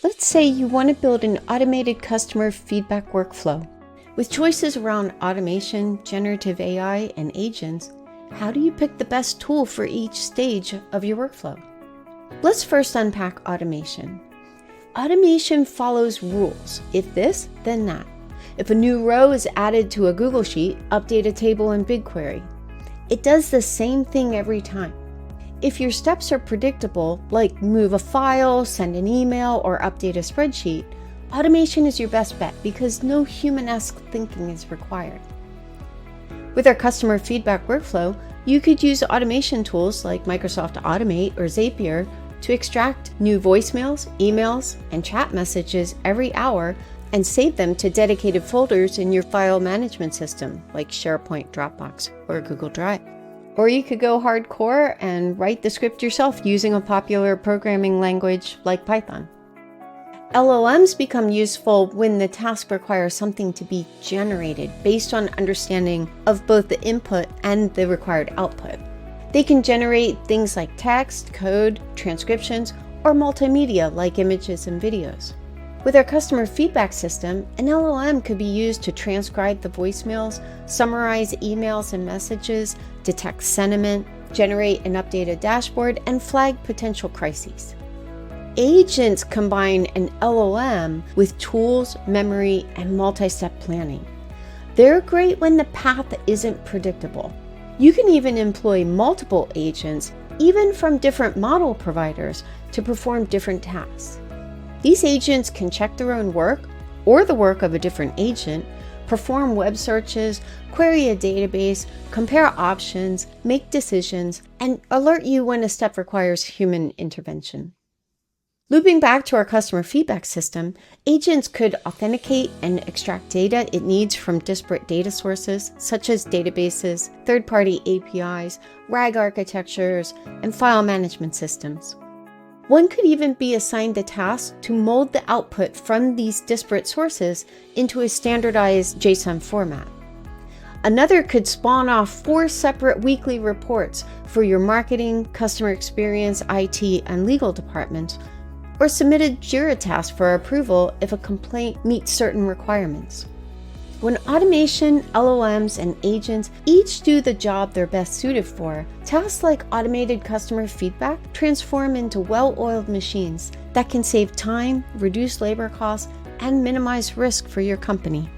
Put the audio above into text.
Let's say you want to build an automated customer feedback workflow. With choices around automation, generative AI, and agents, how do you pick the best tool for each stage of your workflow? Let's first unpack automation. Automation follows rules. If this, then that. If a new row is added to a Google Sheet, update a table in BigQuery. It does the same thing every time. If your steps are predictable, like move a file, send an email, or update a spreadsheet, automation is your best bet because no human-esque thinking is required. With our customer feedback workflow, you could use automation tools like Microsoft Automate or Zapier to extract new voicemails, emails, and chat messages every hour and save them to dedicated folders in your file management system like SharePoint, Dropbox, or Google Drive. Or you could go hardcore and write the script yourself using a popular programming language like Python. LLMs become useful when the task requires something to be generated based on understanding of both the input and the required output. They can generate things like text, code, transcriptions, or multimedia like images and videos. With our customer feedback system, an LLM could be used to transcribe the voicemails, summarize emails and messages, detect sentiment, generate and update a dashboard, and flag potential crises. Agents combine an LLM with tools, memory, and multi-step planning. They're great when the path isn't predictable. You can even employ multiple agents, even from different model providers, to perform different tasks. These agents can check their own work or the work of a different agent, perform web searches, query a database, compare options, make decisions, and alert you when a step requires human intervention. Looping back to our customer feedback system, agents could authenticate and extract data it needs from disparate data sources, such as databases, third-party APIs, RAG architectures, and file management systems. One could even be assigned the task to mold the output from these disparate sources into a standardized JSON format. Another could spawn off 4 separate weekly reports for your marketing, customer experience, IT, and legal departments, or submit a JIRA task for approval if a complaint meets certain requirements. When automation, LLMs, and agents each do the job they're best suited for, tasks like automated customer feedback transform into well-oiled machines that can save time, reduce labor costs, and minimize risk for your company.